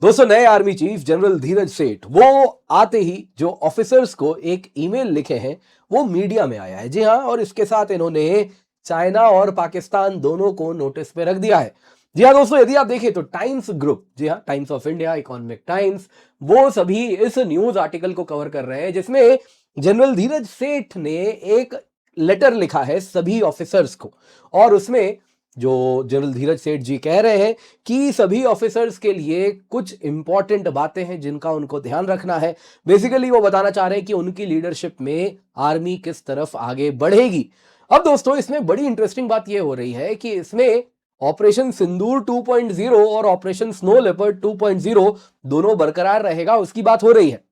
दोस्तों, नए army chief general धीरज सेठ वो आते ही जो ऑफिसर्स को एक ईमेल लिखे हैं वो मीडिया में आया है। जी हाँ, और इसके साथ इन्होंने चाइना और पाकिस्तान दोनों को नोटिस पे रख दिया है। जी हाँ दोस्तों, यदि आप देखें तो टाइम्स ग्रुप, जी हाँ, times of India, economic times, वो सभी इस न्यूज आर्टिकल को कवर कर रहे हैं जिसमें जनरल धीरज सेठ ने एक लेटर लिखा है सभी ऑफिसर्स को। और उसमें जो जनरल धीरज सेठ जी कह रहे हैं कि सभी ऑफिसर्स के लिए कुछ इंपॉर्टेंट बातें हैं जिनका उनको ध्यान रखना है। बेसिकली वो बताना चाह रहे हैं कि उनकी लीडरशिप में आर्मी किस तरफ आगे बढ़ेगी। अब दोस्तों, इसमें बड़ी इंटरेस्टिंग बात यह हो रही है कि इसमें ऑपरेशन सिंदूर 2.0 और ऑपरेशन स्नो लेपर्ड 2.0 दोनों बरकरार रहेगा, उसकी बात हो रही है।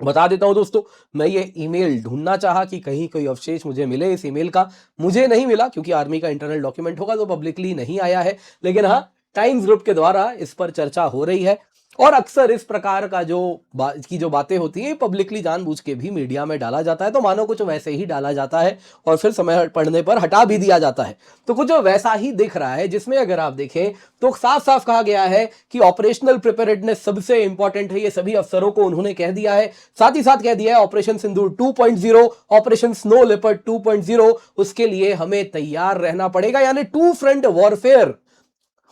बता देता हूं दोस्तों, मैं ये ईमेल ढूंढना चाहा कि कहीं कोई अवशेष मुझे मिले इस ईमेल का, मुझे नहीं मिला क्योंकि आर्मी का इंटरनल डॉक्यूमेंट होगा तो पब्लिकली नहीं आया है। लेकिन हाँ, टाइम्स ग्रुप के द्वारा इस पर चर्चा हो रही है। और अक्सर इस प्रकार का जो बातें होती हैं पब्लिकली जानबूझ के भी मीडिया में डाला जाता है, तो मानो कुछ वैसे ही डाला जाता है और फिर समय पड़ने पर हटा भी दिया जाता है। तो कुछ वैसा ही दिख रहा है जिसमें अगर आप देखें तो साफ साफ कहा गया है कि ऑपरेशनल प्रिपेयर्डनेस सबसे इंपॉर्टेंट है। ये सभी अफसरों को उन्होंने कह दिया है। साथ ही साथ कह दिया है ऑपरेशन सिंदूर 2.0, ऑपरेशन स्नो लेपर्ड 2.0, उसके लिए हमें तैयार रहना पड़ेगा। यानी टू फ्रंट वॉरफेयर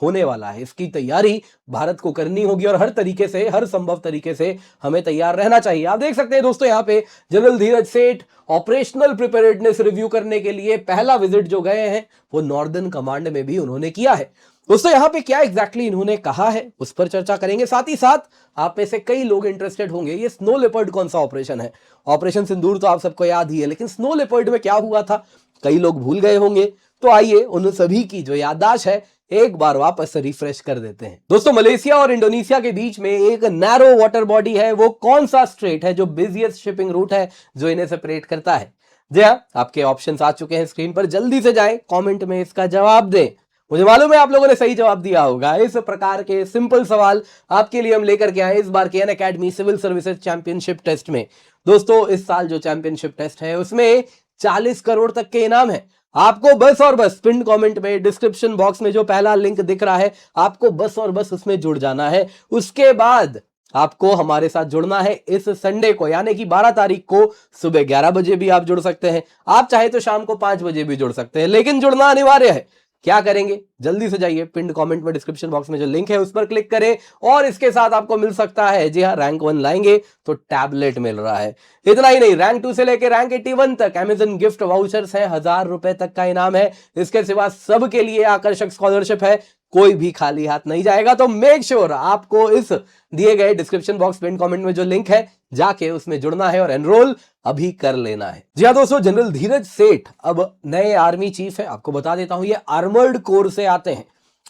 होने वाला है, इसकी तैयारी भारत को करनी होगी और हर तरीके से, हर संभव तरीके से हमें तैयार रहना चाहिए। आप देख सकते हैं दोस्तों, यहां पे जनरल धीरज सेठ ऑपरेशनल प्रिपेयर्डनेस रिव्यू करने के लिए पहला विजिट जो गए हैं वो नॉर्दर्न कमांड में भी उन्होंने किया है। दोस्तों, यहां पे क्या एग्जैक्टली इन्होंने कहा है उस पर चर्चा करेंगे। साथ ही साथ आप में से कई लोग इंटरेस्टेड होंगे, ये स्नो लेपर्ड कौन सा ऑपरेशन है। ऑपरेशन सिंदूर तो आप सबको याद ही है, लेकिन स्नो लेपर्ड में क्या हुआ था कई लोग भूल गए होंगे। तो आइए उन सभी की जो याददाश्त है एक बार वापस रिफ्रेश कर देते हैं। दोस्तों, मलेशिया और इंडोनेशिया के बीच में एक नैरो वाटर बॉडी है। वो कौन सा स्ट्रेट है जो बिजिएस्ट शिपिंग रूट है जो इन्हें सेपरेट करता है? जी हाँ, आपके ऑप्शंस आ चुके हैं स्क्रीन पर, जल्दी से जाएं कमेंट में इसका जवाब दें। मुझे मालूम है आप लोगों ने सही जवाब दिया होगा। इस प्रकार के सिंपल सवाल आपके लिए हम लेकर के आए इस बार के Unacademy civil services championship test में। दोस्तों, इस साल जो चैंपियनशिप टेस्ट है उसमें 40 करोड़ तक के इनाम है। आपको बस और बस पिन कमेंट में, डिस्क्रिप्शन बॉक्स में जो पहला लिंक दिख रहा है, आपको बस और बस उसमें जुड़ जाना है। उसके बाद आपको हमारे साथ जुड़ना है इस संडे को, यानी कि 12 तारीख को सुबह 11 बजे भी आप जुड़ सकते हैं। आप चाहे तो शाम को 5 बजे भी जुड़ सकते हैं, लेकिन जुड़ना अनिवार्य है। क्या करेंगे, जल्दी से जाइए पिन कमेंट में, डिस्क्रिप्शन बॉक्स में जो लिंक है उस पर क्लिक करें और इसके साथ आपको मिल सकता है, जी हाँ, रैंक 1 लाएंगे तो टैबलेट मिल रहा है। इतना ही नहीं, रैंक 2 से लेकर रैंक 81 तक अमेजन गिफ्ट वाउचर्स है, 1000 रुपए तक का इनाम है। इसके सिवा सबके लिए आकर्षक स्कॉलरशिप है, कोई भी खाली हाथ नहीं जाएगा। तो मेक श्योर आपको इस दिए गए डिस्क्रिप्शन बॉक्स पिन कमेंट में जो लिंक है जाके उसमें जुड़ना है और एनरोल अभी कर लेना है। जी हाँ दोस्तों, जनरल धीरज सेठ अब नए आर्मी चीफ है। आपको बता देता हूं, ये आर्मर्ड कोर से आते हैं।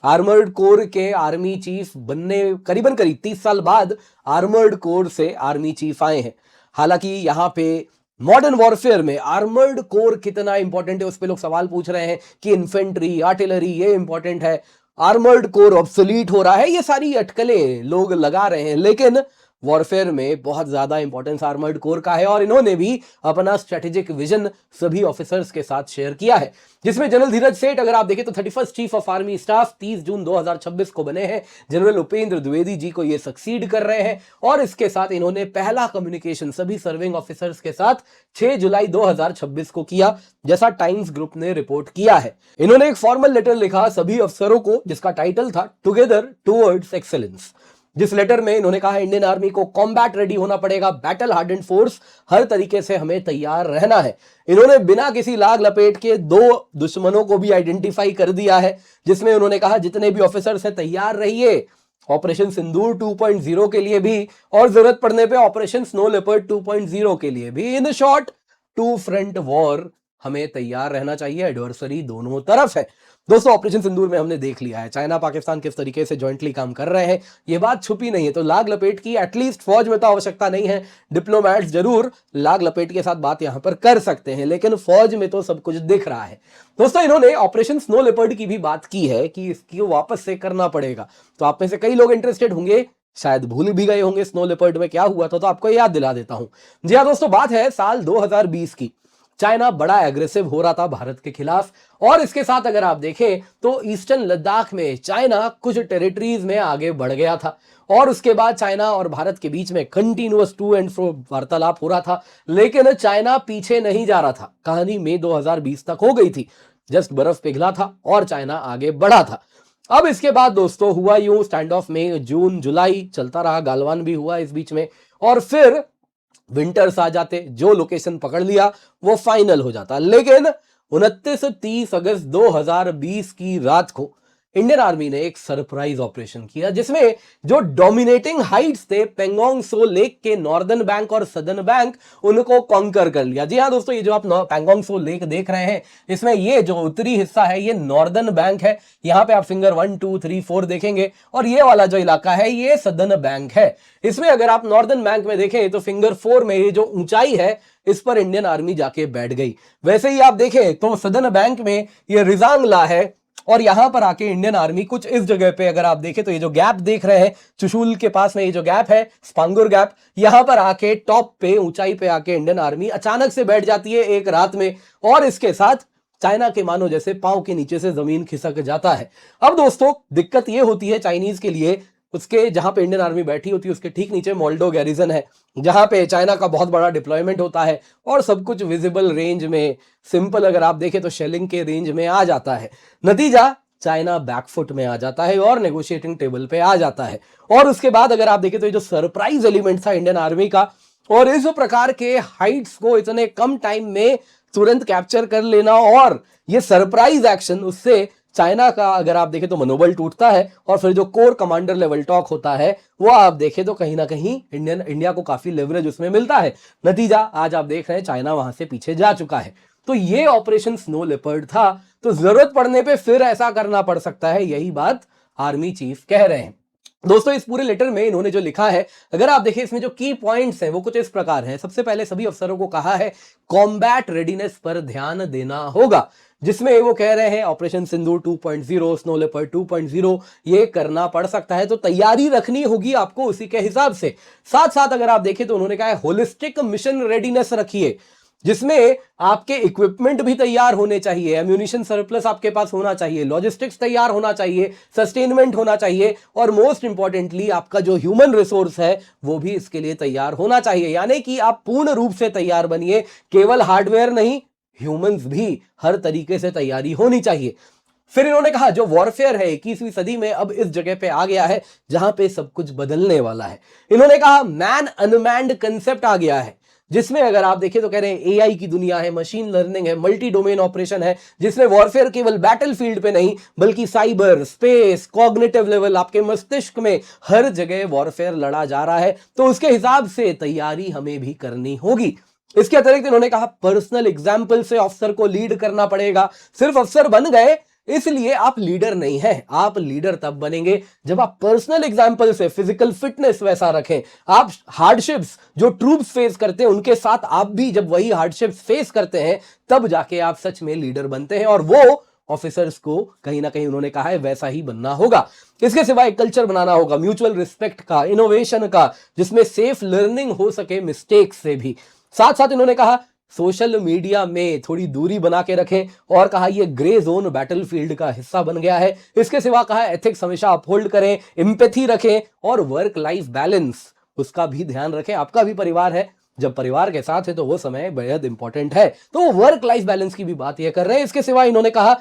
आर्मर्ड कोर के आर्मी चीफ बनने करीबन 30 साल बाद आर्मर्ड कोर से आर्मी चीफ आए हैं। हालांकि यहां पे मॉडर्न वॉरफेयर में आर्मर्ड कोर कितना इंपॉर्टेंट है उस पर लोग सवाल पूछ रहे हैं कि इन्फेंट्री, आर्टिलरी ये इंपॉर्टेंट है, आर्मर्ड कोर ऑब्सोलीट हो रहा है, ये सारी अटकलें लोग लगा रहे हैं। लेकिन वॉरफेयर में बहुत ज्यादा इंपॉर्टेंस आर्मर्ड कोर का है और इन्होंने भी अपना स्ट्रेटेजिक विजन सभी ऑफिसर्स के साथ शेयर किया है, जिसमें जनरल धीरज सेठ अगर आप देखें तो 31st chief of army staff 30 जून 2026 को बने हैं। जनरल उपेंद्र द्विवेदी जी को ये सक्सीड कर रहे हैं और इसके साथ इन्होंने पहला कम्युनिकेशन सभी सर्विंग ऑफिसर्स के साथ 6 जुलाई 2026 को किया, जैसा टाइम्स ग्रुप ने रिपोर्ट किया है। इन्होंने एक फॉर्मल लेटर लिखा सभी अफसरों को जिसका टाइटल था टुगेदर टुवर्ड्स एक्सेलेंस। जिस लेटर में इन्होंने कहा इंडियन आर्मी को कॉम्बैट रेडी होना पड़ेगा, बैटल हार्डेंड फोर्स, हर तरीके से हमें तैयार रहना है। इन्होंने बिना किसी लाग लपेट के 2 दुश्मनों को भी आइडेंटिफाई कर दिया है, जिसमें उन्होंने कहा जितने भी ऑफिसर्स हैं तैयार रहिए ऑपरेशन सिंदूर 2.0 के लिए भी और जरूरत पड़ने पे ऑपरेशन स्नो लेपर्ड 2.0 के लिए भी। In short, two front war हमें तैयार रहना चाहिए, एडवर्सरी दोनों तरफ है। दोस्तों, ऑपरेशन सिंदूर में हमने देख लिया है चाइना पाकिस्तान किस तरीके से ज्वाइंटली काम कर रहे हैं, ये बात छुपी नहीं है। तो लाग लपेट की एटलीस्ट फौज में तो आवश्यकता नहीं है। डिप्लोमैट्स जरूर लाग लपेट के साथ बात यहां पर कर सकते हैं, लेकिन फौज में तो सब कुछ दिख रहा है। दोस्तों, इन्होंने ऑपरेशन स्नो लेपर्ड की भी बात की है कि इसकी वापस से करना पड़ेगा। तो आप में से कई लोग इंटरेस्टेड होंगे, शायद भूल भी गए होंगे स्नो लेपर्ड में क्या हुआ था, तो आपको याद दिला देता हूं। जी हाँ दोस्तों, बात है साल 2020 की। चाइना बड़ा एग्रेसिव हो रहा था भारत के खिलाफ। और इसके साथ अगर आप देखें तो ईस्टर्न लद्दाख में चाइना कुछ टेरिटरीज में आगे बढ़ गया था और उसके बाद चाइना और भारत के बीच में कंटिन्यूअस टू एंड फ्रो वार्तालाप हो रहा था, लेकिन चाइना पीछे नहीं जा रहा था। कहानी मई 2020 तक हो गई थी, जस्ट बर्फ पिघला था और चाइना आगे बढ़ा था। अब इसके बाद दोस्तों हुआ यूं, स्टैंड ऑफ मई, जून, जुलाई चलता रहा, गालवान भी हुआ इस बीच में, और फिर विंटर्स आ जाते, जो लोकेशन पकड़ लिया वो फाइनल हो जाता। लेकिन 29-30 अगस्त 2020 की रात को इंडियन आर्मी ने एक सरप्राइज ऑपरेशन किया जिसमें जो डोमिनेटिंग हाइट्स थे पेंगोंग सो लेक के नॉर्दर्न बैंक और सदर्न बैंक, उनको कॉन्कर कर लिया। जी हाँ दोस्तों, ये जो आप पेंगोंग सो लेक देख रहे हैं, इसमें ये जो उत्तरी हिस्सा है ये नॉर्दर्न बैंक है। यहाँ पे आप फिंगर 1 2 3 4 देखेंगे और ये वाला जो इलाका है ये सदर्न बैंक है। इसमें अगर आप नॉर्दर्न बैंक में देखें तो फिंगर 4 में ये जो ऊंचाई है इस पर इंडियन आर्मी जाके बैठ गई। वैसे ही आप देखें तो सदर्न बैंक में ये रिजांगला है और यहां पर आके इंडियन आर्मी कुछ इस जगह पे, अगर आप देखें तो ये जो गैप देख रहे हैं चुशूल के पास में, ये जो गैप है स्पांगुर गैप, यहां पर आके टॉप पे ऊंचाई पे आके इंडियन आर्मी अचानक से बैठ जाती है एक रात में, और इसके साथ चाइना के मानो जैसे पांव के नीचे से जमीन खिसक जाता है। अब दोस्तों दिक्कत ये होती है चाइनीज के लिए, उसके जहां पे इंडियन आर्मी बैठी होती है उसके ठीक नीचे मोल्डो गैरिजन है, जहां पे चाइना का बहुत बड़ा डिप्लॉयमेंट होता है और सब कुछ विजिबल रेंज में, सिंपल अगर आप देखें तो शेलिंग के रेंज में आ जाता है। नतीजा चाइना बैकफुट में आ जाता है और नेगोशिएटिंग टेबल पे आ जाता है। और उसके बाद अगर आप देखें तो ये जो सरप्राइज एलिमेंट था इंडियन आर्मी का, और इस प्रकार के हाइट्स को इतने कम टाइम में तुरंत कैप्चर कर लेना और ये सरप्राइज एक्शन, उससे चाइना का अगर आप देखें तो मनोबल टूटता है और फिर जो कोर कमांडर लेवल टॉक होता है वो आप देखें तो कहीं ना कहीं इंडिया को काफी लेवरेज उसमें मिलता है। नतीजा आज आप देख रहे हैं चाइना वहां से पीछे जा चुका है। तो ये ऑपरेशन स्नो लेपर्ड था, तो जरूरत पड़ने पे फिर ऐसा करना पड़ सकता है, यही बात आर्मी चीफ कह रहे हैं। दोस्तों इस पूरे लेटर में इन्होंने जो लिखा है, अगर आप देखें इसमें जो की पॉइंट्स हैं वो कुछ इस प्रकार हैं। सबसे पहले सभी अफसरों को कहा है कॉम्बैट रेडीनेस पर ध्यान देना होगा, जिसमें वो कह रहे हैं ऑपरेशन सिंदूर 2.0, स्नो लेपर्ड 2.0 ये करना पड़ सकता है, तो तैयारी रखनी होगी आपको उसी के हिसाब से। साथ साथ अगर आप देखें तो उन्होंने कहा है होलिस्टिक मिशन रेडीनेस रखिए, जिसमें आपके इक्विपमेंट भी तैयार होने चाहिए, एम्यूनिशन सरप्लस आपके पास होना चाहिए, लॉजिस्टिक्स तैयार होना चाहिए, सस्टेनमेंट होना चाहिए, और मोस्ट इंपॉर्टेंटली आपका जो ह्यूमन रिसोर्स है वो भी इसके लिए तैयार होना चाहिए। यानी कि आप पूर्ण रूप से तैयार बनिए, केवल हार्डवेयर नहीं, ह्यूमंस भी, हर तरीके से तैयारी होनी चाहिए। फिर इन्होंने कहा जो वॉरफेयर है 21वीं सदी में अब इस जगह पे आ गया है जहां पे सब कुछ बदलने वाला है। इन्होंने कहा मैन अनमैन्ड कंसेप्ट आ गया है, जिसमें अगर आप देखें तो कह रहे हैं एआई की दुनिया है, मशीन लर्निंग है, मल्टी डोमेन ऑपरेशन है, जिसमें वॉरफेयर केवल बैटलफील्ड पे नहीं बल्कि साइबर, स्पेस, कॉग्निटिव लेवल, आपके मस्तिष्क में हर जगह वॉरफेयर लड़ा जा रहा है। तो उसके हिसाब से तैयारी हमें भी करनी होगी। इसके अतिरिक्त इन्होंने कहा पर्सनल एग्जाम्पल से अफसर को लीड करना पड़ेगा। सिर्फ अफसर बन गए इसलिए आप लीडर नहीं हैं, आप लीडर तब बनेंगे जब आप पर्सनल एग्जाम्पल से फिजिकल फिटनेस वैसा रखें। आप हार्डशिप्स जो ट्रूप्स फेस करते हैं उनके साथ आप भी जब वही हार्डशिप्स फेस करते हैं तब जाके आप सच में लीडर बनते हैं, और वो ऑफिसर्स को कहीं ना कहीं उन्होंने कहा है वैसा ही बनना होगा। इसके सिवा एक कल्चर बनाना होगा म्यूचुअल रिस्पेक्ट का, इनोवेशन का, जिसमें सेफ लर्निंग हो सके मिस्टेक्स से भी। साथ साथ इन्होंने कहा सोशल मीडिया में थोड़ी दूरी बना के रखें और कहा यह ग्रे जोन बैटलफील्ड का हिस्सा बन गया है। इसके सिवा कहा एथिक्स हमेशा अपहोल्ड करें, एम्पैथी रखें और वर्क लाइफ बैलेंस उसका भी ध्यान रखें। आपका भी परिवार है, जब परिवार के साथ है तो वो समय बेहद इंपॉर्टेंट है, तो वर्क लाइफ बैलेंस की भी बात यह कर रहे हैं। इसके सिवा इन्होंने कहा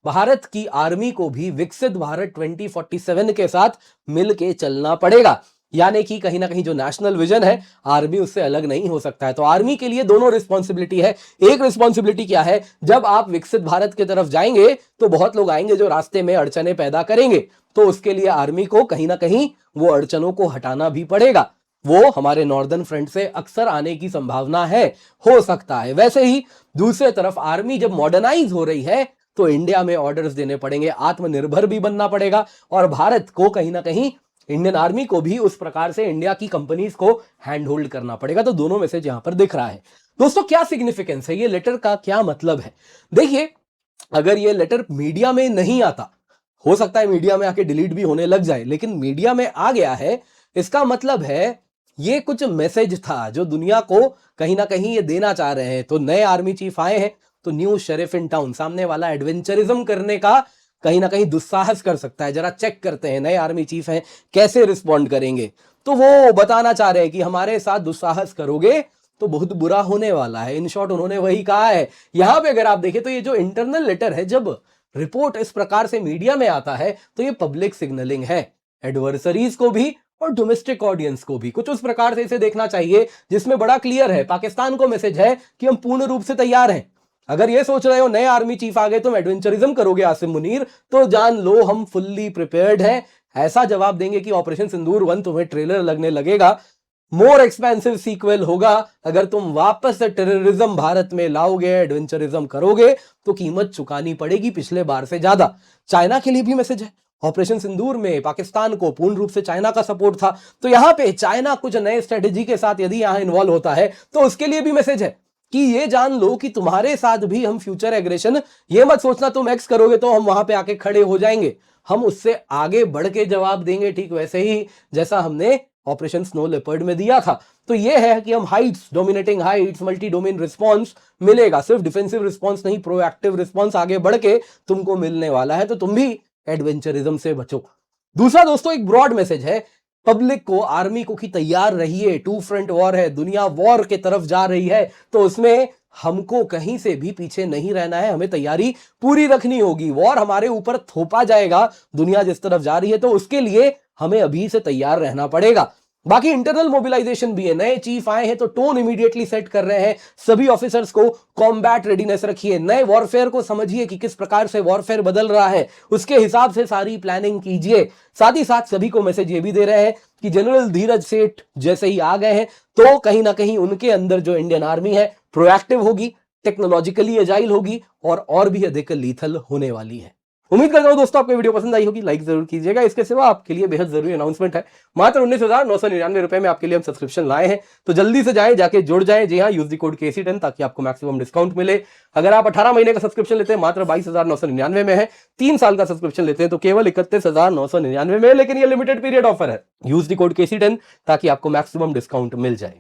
भारत की आर्मी को भी विकसित भारत 2047 के साथ मिलके चलना पड़ेगा, यानी कि कहीं ना कहीं जो नेशनल विजन है आर्मी उससे अलग नहीं हो सकता है। तो आर्मी के लिए दोनों रिस्पॉन्सिबिलिटी है। एक रिस्पॉन्सिबिलिटी क्या है, जब आप विकसित भारत की तरफ जाएंगे तो बहुत लोग आएंगे जो रास्ते में अड़चने पैदा करेंगे, तो उसके लिए आर्मी को कहीं ना कहीं वो अड़चनों को हटाना भी पड़ेगा। वो हमारे नॉर्दर्न फ्रंट से अक्सर आने की संभावना है, हो सकता है। वैसे ही दूसरी तरफ आर्मी जब मॉडर्नाइज हो रही है तो इंडिया में ऑर्डर्स देने पड़ेंगे, आत्मनिर्भर भी बनना पड़ेगा, और भारत को कहीं ना कहीं इंडियन आर्मी को भी उस प्रकार से इंडिया की कंपनीज को हैंड होल्ड करना पड़ेगा। तो दोनों मैसेज यहां पर दिख रहा है। दोस्तों क्या सिग्निफिकेंस है, ये लेटर का क्या मतलब है? देखिए अगर ये लेटर मीडिया में नहीं आता, हो सकता है मीडिया में आके डिलीट भी होने लग जाए, लेकिन मीडिया में आ गया है, इसका मतलब है ये कुछ मैसेज था जो दुनिया को कहीं ना कहीं ये देना चाह रहे हैं। तो नए आर्मी चीफ आए हैं, तो न्यू शेरिफ इन टाउन, सामने वाला एडवेंचरिज्म करने का कहीं ना कहीं दुस्साहस कर सकता है। जरा चेक करते हैं नए आर्मी चीफ हैं कैसे रिस्पॉन्ड करेंगे। तो वो बताना चाह रहे हैं कि हमारे साथ दुस्साहस करोगे तो बहुत बुरा होने वाला है। इन शॉर्ट उन्होंने वही कहा है। यहां पे अगर आप देखें तो ये जो इंटरनल लेटर है, जब रिपोर्ट इस प्रकार से मीडिया में आता है तो ये पब्लिक सिग्नलिंग है, एडवर्सरीज को भी और डोमेस्टिक ऑडियंस को भी। कुछ उस प्रकार से इसे देखना चाहिए जिसमें बड़ा क्लियर है, पाकिस्तान को मैसेज है कि हम पूर्ण रूप से तैयार हैं। अगर ये सोच रहे हो नए आर्मी चीफ आ गए तुम एडवेंचरिज्म करोगे आसिम मुनीर, तो जान लो हम फुल्ली प्रिपेयर्ड हैं। ऐसा जवाब देंगे कि ऑपरेशन सिंदूर 1 तुम्हें ट्रेलर लगने लगेगा, मोर एक्सपेंसिव सीक्वल होगा। अगर तुम वापस से टेररिज्म भारत में लाओगे, एडवेंचरिज्म करोगे, तो कीमत चुकानी पड़ेगी पिछले बार से ज्यादा। चाइना के लिए भी मैसेज है। ऑपरेशन सिंदूर में पाकिस्तान को पूर्ण रूप से चाइना का सपोर्ट था, तो यहां पे चाइना कुछ नए स्ट्रेटेजी के साथ यदि यहां इन्वॉल्व होता है तो उसके लिए भी मैसेज है कि ये जान लो कि तुम्हारे साथ भी हम फ्यूचर एग्रेशन, ये मत सोचना तुम एक्स करोगे तो हम वहां पे आके खड़े हो जाएंगे। हम उससे आगे बढ़ के जवाब देंगे, ठीक वैसे ही जैसा हमने ऑपरेशन स्नो लेपर्ड में दिया था। तो ये है कि हम Heights, dominating Heights, multi domain response मिलेगा। सिर्फ डिफेंसिव रिस्पॉन्स नहीं, प्रोएक्टिव रिस्पॉन्स आगे बढ़ के तुमको मिलने वाला है। तो तुम भी एडवेंचरिज्म से बचो। दूसरा दोस्तों एक ब्रॉड मैसेज है पब्लिक को, आर्मी को, कि तैयार रहिए, टू फ्रंट वॉर है, दुनिया वॉर के तरफ जा रही है, तो उसमें हमको कहीं से भी पीछे नहीं रहना है, हमें तैयारी पूरी रखनी होगी। वॉर हमारे ऊपर थोपा जाएगा दुनिया जिस तरफ जा रही है, तो उसके लिए हमें अभी से तैयार रहना पड़ेगा। बाकी इंटरनल मोबिलाइजेशन भी है। नए चीफ आए हैं तो टोन इमीडिएटली सेट कर रहे हैं, सभी ऑफिसर्स को कॉम्बैट रेडीनेस रखिए, नए वॉरफेयर को समझिए कि किस प्रकार से वॉरफेयर बदल रहा है, उसके हिसाब से सारी प्लानिंग कीजिए। साथ ही साथ सभी को मैसेज ये भी दे रहे हैं कि जनरल धीरज सेठ जैसे ही आ गए हैं तो कहीं ना कहीं उनके अंदर जो इंडियन आर्मी है प्रोएक्टिव होगी, टेक्नोलॉजिकली एजाइल होगी और भी अधिक लीथल होने वाली है। उम्मीद करता हूं दोस्तों आपको वीडियो पसंद आई होगी, लाइक जरूर कीजिएगा। इसके सिवा आपके लिए बेहद जरूरी अनाउंसमेंट है, मात्र 19,999 रुपए में आपके लिए हम सब्सक्रिप्शन लाए हैं, तो जल्दी से जाएं, जाके जुड़ जाएं। जी हाँ, यूज द कोड KC10 ताकि आपको मैक्सिमम डिस्काउंट मिले। अगर आप 18 महीने का सब्सक्रिप्शन लेते हैं मात्र 22,999 में है, 3 साल का सब्सक्रिप्शन लेते हैं तो केवल 31,999 में है, लेकिन ये लिमिटेड पीरियड ऑफर है। यूज द कोड KC10 ताकि आपको मैक्सिमम डिस्काउंट मिल जाए।